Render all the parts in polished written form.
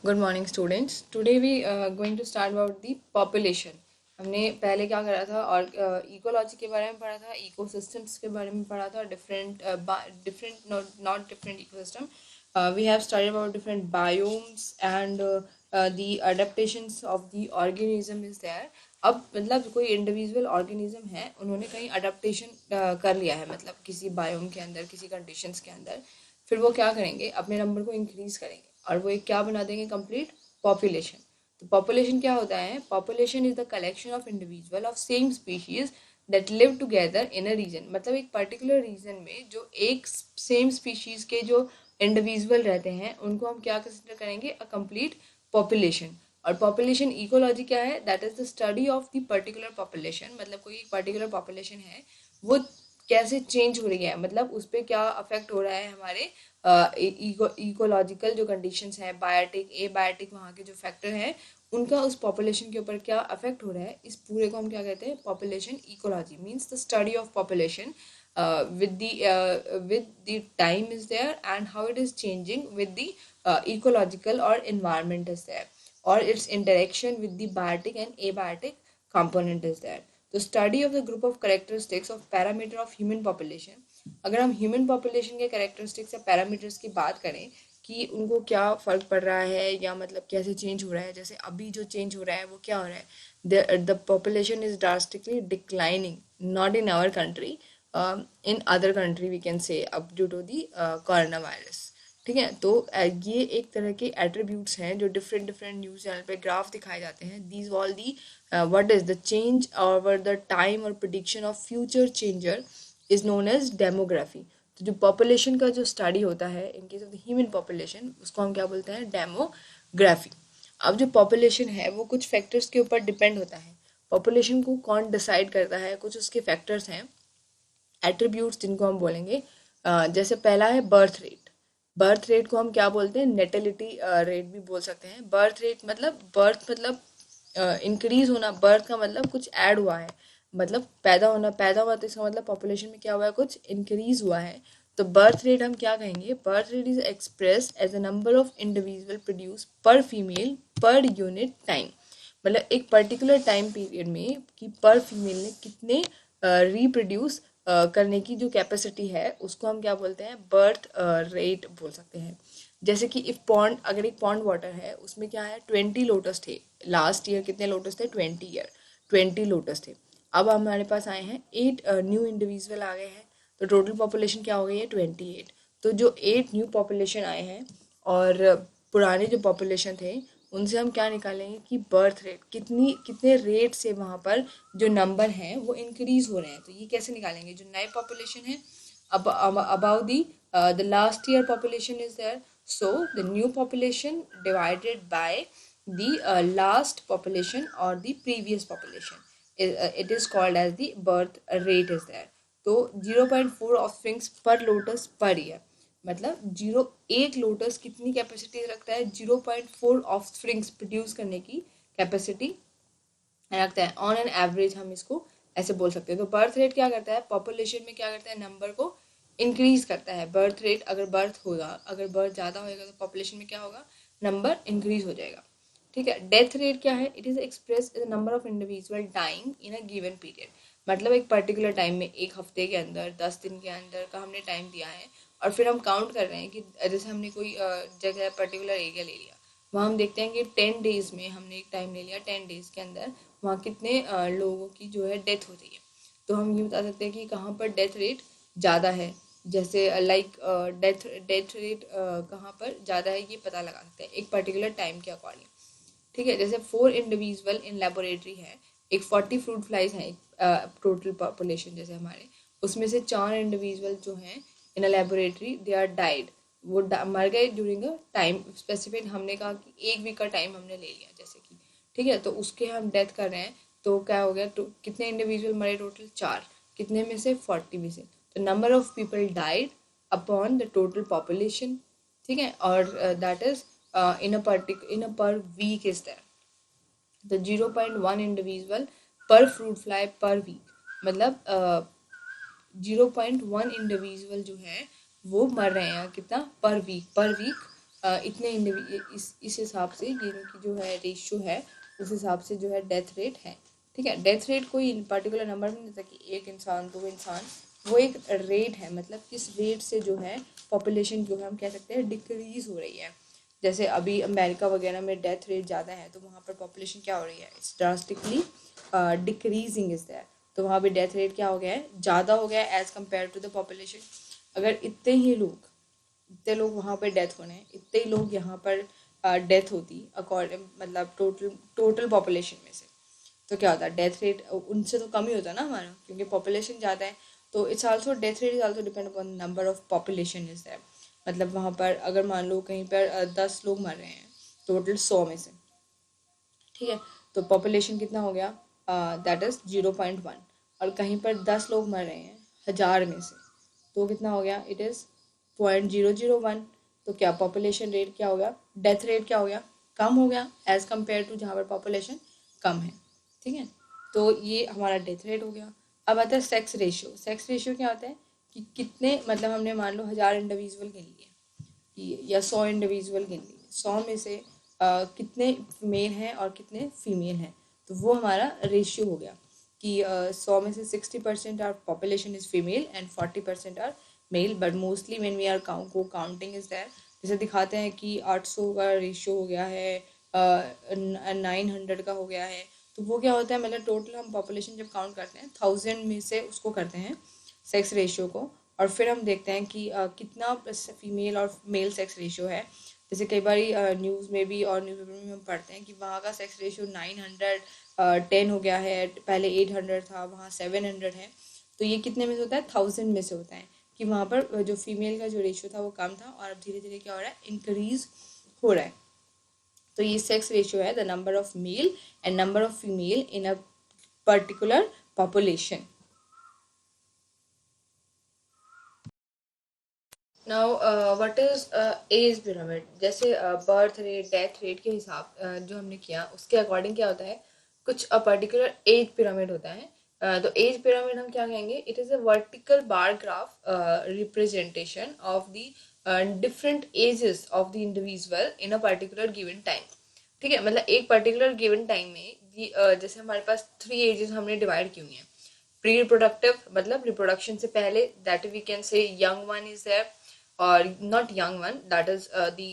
Good morning students. Today we going to start about the population. हमने पहले क्या करा था और इकोलॉजी के बारे में पढ़ा था, इकोसिस्टम्स के बारे में पढ़ा था, different different not different ecosystem. We have studied about different biomes and the adaptations of the organism is there. अब मतलब कोई इंडिविजुअल ऑर्गेनिज्म है, उन्होंने कहीं अडेप्टेशन कर लिया है, मतलब किसी बायोम के अंदर, किसी कंडीशंस के अंदर, फिर वो क्या करेंगे, अपने नंबर को इंक्रीज करेंगे और वो एक क्या बना देंगे, कंप्लीट पॉपुलेशन। तो पॉपुलेशन क्या होता है? Population is the collection of individual of same species that live together in a region. मतलब एक पर्टिकुलर रीजन में जो एक सेम स्पीशीज के जो इंडिविजुअल रहते हैं उनको हम क्या कंसिडर करेंगे, अ कंप्लीट पॉपुलेशन। और पॉपुलेशन इकोलॉजी क्या है? That is the study of the particular population. मतलब कोई एक पर्टिकुलर पॉपुलेशन है, वो कैसे चेंज हो रही है, मतलब उस पर क्या अफेक्ट हो रहा है हमारे इकोलॉजिकल जो कंडीशंस हैं, बायोटिक एबायोटिक, वहाँ के जो फैक्टर हैं, उनका उस पॉपुलेशन के ऊपर क्या अफेक्ट हो रहा है, इस पूरे को हम क्या कहते हैं, population ecology. Means the study of population with the time is there and how it is changing with the ecological or environment is there, or its interaction with the biotic and abiotic component is there. The study of the group of characteristics of parameter of human population। अगर हम human population के characteristics या parameters की बात करें कि उनको क्या फ़र्क पड़ रहा है या मतलब कैसे चेंज हो रहा है, जैसे अभी जो चेंज हो रहा है वो क्या हो रहा है, the population is drastically declining, not in our country, in other country we can say, up due to the corona virus. ठीक है, तो ये एक तरह के एट्रीब्यूट्स हैं जो डिफरेंट डिफरेंट न्यूज़ चैनल पे ग्राफ दिखाए जाते हैं। These all the what is the change over the time और prediction of future changer is known as demography. तो जो पॉपुलेशन का जो स्टडी होता है in case of the human population, उसको हम क्या बोलते हैं, डेमोग्राफी। अब जो पॉपुलेशन है वो कुछ फैक्टर्स के ऊपर डिपेंड होता है। पॉपुलेशन को कौन डिसाइड करता है, कुछ उसके फैक्टर्स हैं, एट्रीब्यूट्स जिनको हम बोलेंगे। जैसे पहला है बर्थ रेट। बर्थ रेट को हम क्या बोलते हैं, नेटेलिटी रेट भी बोल सकते हैं। बर्थ रेट मतलब बर्थ मतलब इंक्रीज होना, बर्थ का मतलब कुछ ऐड हुआ है, मतलब पैदा होना, पैदा हुआ तो इसका मतलब पॉपुलेशन में क्या हुआ है, कुछ इंक्रीज हुआ है। तो बर्थ रेट हम क्या कहेंगे, birth rate is express as a number of individual produce per female per unit time. मतलब एक पर्टिकुलर टाइम पीरियड में कि पर फीमेल ने कितने रिप्रोड्यूस करने की जो कैपेसिटी है उसको हम क्या बोलते हैं, बर्थ रेट बोल सकते हैं। जैसे कि इफ पॉन्ड, अगर एक पॉन्ड वाटर है उसमें क्या है, 20 लोटस थे लास्ट ईयर। कितने लोटस थे? 20 लोटस थे। अब हमारे पास आए हैं 8 न्यू इंडिविजुअल आ गए हैं, तो टोटल पॉपुलेशन क्या हो गई है, 28। तो जो 8 न्यू पॉपुलेशन आए हैं और पुराने जो पॉपुलेशन थे उनसे हम क्या निकालेंगे कि बर्थ रेट कितने रेट से वहाँ पर जो नंबर हैं वो इंक्रीज हो रहे हैं। तो ये कैसे निकालेंगे, जो नए पॉपुलेशन है अब about the the last year population is there, so the new population divided by the last population और the previous population, it is called as the birth rate is there. तो 0.4 ऑफस्प्रिंग्स पर lotus per year, मतलब एक lotus कितनी capacity रखता है, 0.4 offsprings produce करने की कैपेसिटी रखता है ऑन एन एवरेज। हम इसको ऐसे बोल सकते हैं। तो बर्थ रेट क्या करता है, पॉपुलेशन में क्या करता है, नंबर को इंक्रीज करता है। बर्थ रेट अगर बर्थ होगा, अगर बर्थ ज़्यादा होएगा तो पॉपुलेशन में क्या होगा, नंबर इंक्रीज हो जाएगा। ठीक है। डेथ रेट क्या है, it is express as number of individual dying in a given period. मतलब एक पर्टिकुलर टाइम में, एक हफ्ते के अंदर, 10 दिन के अंदर का हमने टाइम दिया है और फिर हम काउंट कर रहे हैं कि जैसे हमने कोई जगह पर्टिकुलर एरिया ले लिया, वहाँ हम देखते हैं कि 10 डेज में हमने एक टाइम ले लिया, 10 डेज के अंदर वहाँ कितने लोगों की जो है डेथ हो रही है। तो हम ये बता सकते हैं कि कहाँ पर डेथ रेट ज़्यादा है, जैसे लाइक डेथ डेथ रेट कहाँ पर ज़्यादा है ये पता लगा सकते हैं एक पर्टिकुलर टाइम के अकॉर्डिंग। ठीक है। जैसे 4 इंडिविजुअल इन लेबोरेटरी है, एक 40 फ्रूट फ्लाइज हैं टोटल पॉपुलेशन जैसे हमारे, उसमें से 4 इंडिविजुअल जो हैं in a laboratory they are died, वो मर गए ड्यूरिंग अ टाइम स्पेसिफिक। हमने कहा कि 1 वीक का टाइम हमने ले लिया जैसे कि, ठीक है, तो उसके हम डेथ कर रहे हैं। तो क्या हो गया, तो कितने इंडिविजुअल मरे, टोटल 4, कितने में से, 40 में से। तो number of people died upon the total population. ठीक है। और that is in a per week is there, the 0.1 individual पर फ्रूट फ्लाई पर वीक। मतलब 0.1 इंडिविजुअल जो है वो मर रहे हैं कितना, पर वीक। इतने इस हिसाब से ये इनकी जो है रेशियो है, उस हिसाब से जो है डेथ रेट है। ठीक है, डेथ रेट कोई पर्टिकुलर नंबर नहीं देता कि 1 इंसान 2 इंसान, वो एक रेट है, मतलब किस रेट से जो है पॉपुलेशन जो है हम कह सकते हैं डिक्रीज हो रही है। जैसे अभी अमेरिका वगैरह में डेथ रेट ज़्यादा है, तो वहाँ पर पॉपुलेशन क्या हो रही है, it's drastically decreasing is that. तो वहाँ पे डेथ रेट क्या हो गया है, ज़्यादा हो गया है as compare to the population. अगर इतने लोग वहाँ पर डेथ होने हैं, इतने ही लोग यहाँ पर डेथ होती अकॉर्डिंग, मतलब टोटल पॉपुलेशन में से, तो क्या होता है, डेथ रेट उनसे तो कम ही होता है ना हमारा, क्योंकि पॉपुलेशन ज़्यादा है। तो it's also death rate is also depend upon number of population is that. मतलब वहाँ पर अगर मान लो कहीं पर 10 लोग मर रहे हैं टोटल 100 में से, ठीक है, तो पॉपुलेशन कितना हो गया, दैट इज 0.1। और कहीं पर 10 लोग मर रहे हैं 1000 में से, तो कितना हो गया, इट इज़ 0.001। तो क्या पॉपुलेशन रेट क्या हो गया, डेथ रेट क्या हो गया, कम हो गया एज कम्पेयर टू जहाँ पर पॉपुलेशन कम है। ठीक है, तो ये हमारा डेथ रेट हो गया। अब आता है सेक्स रेशियो। सेक्स रेशियो क्या होता है कि कितने, मतलब हमने मान लो 1000 इंडिविजुअल गिन लिए या 100 इंडिविजुअल गिन लिए, 100 में से कितने मेल हैं और कितने फीमेल हैं, तो वो हमारा रेशियो हो गया कि 100 में से 60% are population is female and 40% are male. But mostly when we are counting is that, जैसे दिखाते हैं कि 800 का रेशियो हो गया है, 900 का हो गया है, तो वो क्या होता है, मतलब टोटल हम पॉपुलेशन जब काउंट करते हैं 1000 में से उसको करते हैं सेक्स रेशियो को, और फिर हम देखते हैं कि कितना फीमेल और मेल सेक्स रेशियो है। जैसे कई बार न्यूज़ में भी और न्यूज़पेपर में हम पढ़ते हैं कि वहाँ का सेक्स रेशियो 910 हो गया है, पहले 800 था, वहाँ 700 है। तो ये कितने में से होता है, 1000 में से होता है कि वहाँ पर जो फीमेल का जो रेशियो था वो कम था, और अब धीरे धीरे क्या हो रहा है, इंक्रीज हो रहा है। तो ये सेक्स रेशियो है, the number of male and number of female in a particular population. Now what is age pyramid. जैसे बर्थ रेट डेथ रेट के हिसाब जो हमने किया उसके अकॉर्डिंग क्या होता है, कुछ पर्टिकुलर एज पिरामिड होता है। तो एज पिरामिड हम क्या कहेंगे, it is a vertical bar graph representation of the different ages of the individual in a particular given time. ठीक है, मतलब एक पर्टिकुलर गिवन टाइम में जैसे हमारे पास 3 एजेस हमने डिवाइड की हुई हैं। प्री रिप्रोडक्टिव मतलब रिप्रोडक्शन से पहले, that we can say young one is there, or not young one, that is the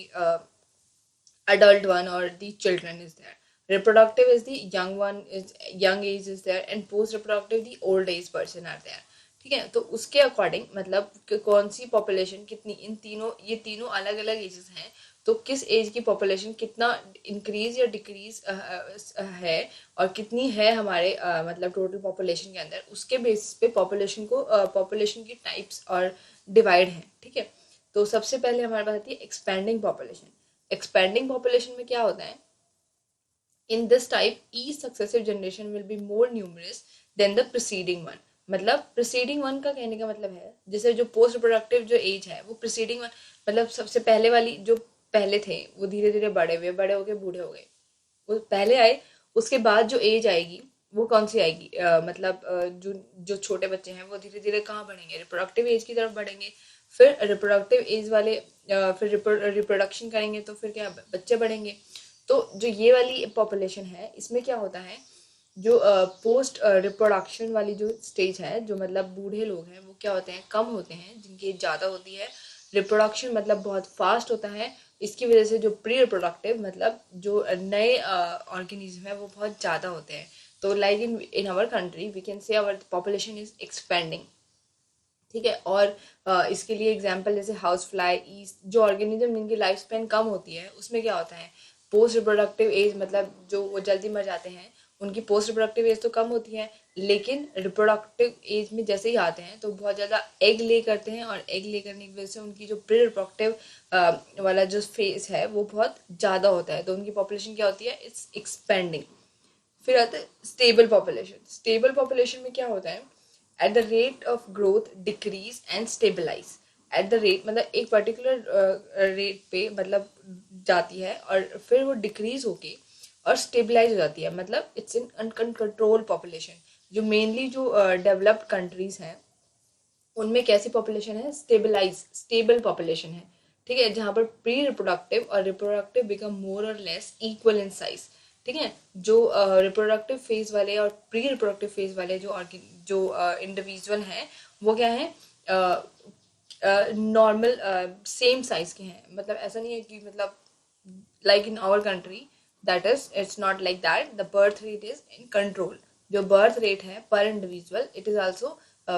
adult one, or the children is there. Reproductive is the young one, is young age is there, and post reproductive the old age person are there. ठीक है, तो उसके according मतलब कौन सी population कितनी, इन तीनों, ये तीनों अलग अलग एजेस हैं, तो किस एज की पॉपुलेशन कितना इंक्रीज या डिक्रीज है, और कितनी है हमारे मतलब टोटल पॉपुलेशन के अंदर, उसके बेसिस पे पॉपुलेशन की टाइप्स और डिवाइड है। ठीक है, तो सबसे पहले हमारे पास आती है एक्सपैंडिंग पॉपुलेशन। एक्सपैंडिंग पॉपुलेशन में क्या होता है, in this type each successive generation will be more numerous than the preceding one. मतलब प्रिसीडिंग वन का कहने का मतलब है, जैसे जो पोस्ट प्रोडक्टिव जो एज है वो प्रिसीडिंग वन, मतलब सबसे पहले वाली जो पहले थे वो धीरे धीरे बड़े हो गए बूढ़े हो गए, वो पहले आए, उसके बाद जो एज आएगी वो कौन सी आएगी, मतलब जो जो छोटे बच्चे हैं वो धीरे धीरे कहाँ बढ़ेंगे, रिप्रोडक्टिव एज की तरफ बढ़ेंगे। फिर रिप्रोडक्टिव एज वाले फिर रिप्रोडक्शन करेंगे तो फिर क्या बच्चे बढ़ेंगे। तो जो ये वाली पॉपुलेशन है इसमें क्या होता है, जो पोस्ट रिप्रोडक्शन वाली जो स्टेज है, जो मतलब बूढ़े लोग हैं वो क्या होते हैं, कम होते हैं, जिनकी एज ज़्यादा होती है। रिप्रोडक्शन मतलब बहुत फास्ट होता है, इसकी वजह से जो प्री रिप्रोडक्टिव मतलब जो नए ऑर्गेनिज्म है वो बहुत ज़्यादा होते हैं। तो like in our country we can say our population is expanding. ठीक है, और इसके लिए एग्जांपल जैसे हाउस फ्लाई, ईस्ट, जो ऑर्गेनिज्म जिनकी लाइफ स्पेन कम होती है उसमें क्या होता है, पोस्ट रिप्रोडक्टिव एज मतलब जो वो जल्दी मर जाते हैं उनकी पोस्ट रिप्रोडक्टिव एज तो कम होती है, लेकिन रिप्रोडक्टिव एज में जैसे ही आते हैं तो बहुत ज़्यादा एग ले करते हैं, और एग ले करने की वजह से उनकी जो प्री रिप्रोडक्टिव वाला जो फेज है वो बहुत ज़्यादा होता है, तो उनकी पॉपुलेशन क्या होती है, इट्स एक्सपेंडिंग। फिर आता है स्टेबल पॉपुलेशन। स्टेबल पॉपुलेशन में क्या होता है, at the rate of growth decrease and stabilise. At the rate मतलब एक पर्टिकुलर रेट पे मतलब जाती है, और फिर वो डिक्रीज होके और स्टेबलाइज हो जाती है, मतलब इट्स इन अनकंट्रोल पॉपुलेशन। जो मेनली जो डेवलप्ड कंट्रीज हैं उनमें कैसी पॉपुलेशन है, स्टेबल पॉपुलेशन है। ठीक है, जहाँ पर प्री रिप्रोडक्टिव और रिप्रोडक्टिव बिकम मोर और लेस इक्वल इन साइज। ठीक है, जो रिप्रोडक्टिव फेज वाले और प्री रिप्रोडक्टिव फेज वाले जो इंडिविजुअल हैं वो क्या है, नॉर्मल सेम साइज के हैं। मतलब ऐसा नहीं है कि मतलब like in our country, that is it's not like that, the birth rate is in control। जो birth rate है per individual, it is also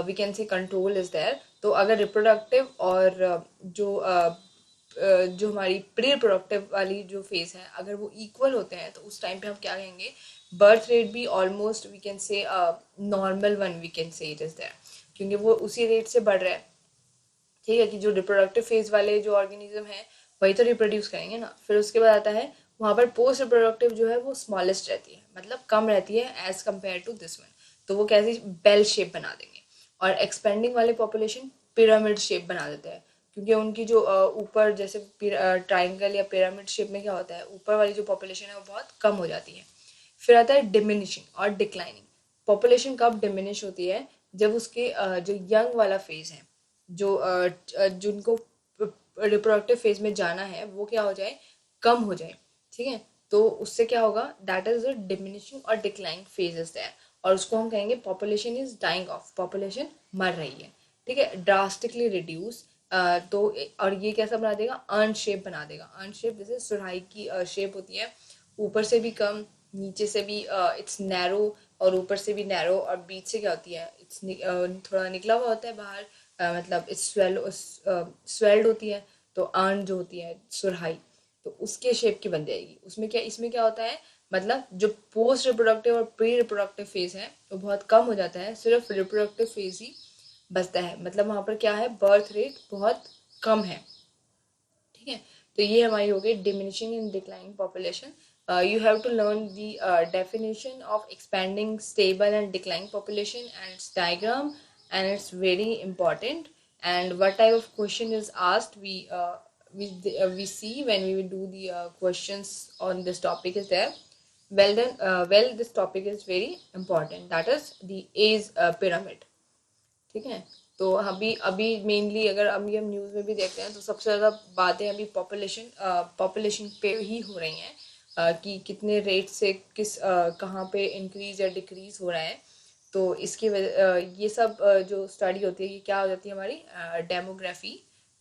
we can say control is there। तो अगर reproductive और जो हमारी प्री रिप्रोडक्टिव वाली जो phase है अगर वो इक्वल होते हैं तो उस टाइम पे हम क्या कहेंगे, बर्थ रेट भी almost we can say normal one we can say it is there, क्योंकि वो उसी रेट से बढ़ रहा है। ठीक है, कि जो रिप्रोडक्टिव फेज वाले जो ऑर्गेनिज्म है वही तो रिप्रोड्यूस करेंगे ना। फिर उसके बाद आता है वहाँ पर पोस्ट रिप्रोडक्टिव जो है वो स्मॉलेस्ट रहती है, मतलब कम रहती है as compare to this one. तो वो कैसी बेल शेप बना देंगे। और एक्सपेंडिंग वाले पॉपुलेशन पिरामिड शेप बना देते हैं, क्योंकि उनकी जो ऊपर जैसे ट्राइंगल या पिरामिड शेप में क्या होता है, ऊपर वाली जो पॉपुलेशन है वो बहुत कम हो जाती है। फिर आता है डिमिनिशिंग और डिक्लाइनिंग। पॉपुलेशन कब डिमिनिश होती है, जब उसके जो यंग वाला फेज है, जिनको रिप्रोडक्टिव फेज में जाना है वो क्या हो जाए, कम हो जाए। ठीक है, तो उससे क्या होगा, दैट इज द डिमिनिशिंग और डिक्लाइन फेजेस देयर, और उसको हम कहेंगे population is dying off, population मर रही है। ठीक है, ड्रास्टिकली रिड्यूस। तो और ये कैसा बना देगा, अर्न शेप बना देगा। अर्न शेप जैसे सुराही की शेप होती है, ऊपर से भी कम, नीचे से भी इट्स नैरो, और ऊपर से भी नैरो, और बीच से क्या होती है, इट्स थोड़ा निकला हुआ होता है बाहर, मतलब इट्स स्वेल्ड होती है। तो अर्न जो होती है सुरहाई, तो उसके शेप की बन जाएगी। इसमें क्या होता है, मतलब जो पोस्ट रिप्रोडक्टिव और प्री रिप्रोडक्टिव फेज है वो बहुत कम हो जाता है, सिर्फ रिप्रोडक्टिव फेज ही बचता है। मतलब वहाँ पर क्या है, बर्थ रेट बहुत कम है। ठीक है, तो ये हमारी हो गई diminishing and declining population. You have to learn the definition of expanding, stable and declining population and its diagram, and it's very important. And what type of question is asked, we see when we will do the questions on this topic is there। Well then, this topic is very important, that is the age pyramid। ठीक है, तो अभी अभी mainly अगर अभी हम news में भी देखते हैं तो सबसे ज़्यादा बातें अभी पॉपुलेशन पे ही हो रही हैं, कि कितने रेट से कहाँ पे इंक्रीज या डिक्रीज हो रहा है। तो इसकी वजह ये सब जो स्टडी होती है ये क्या हो जाती है, हमारी डेमोग्राफी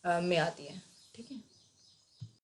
में आती है। ठीक है।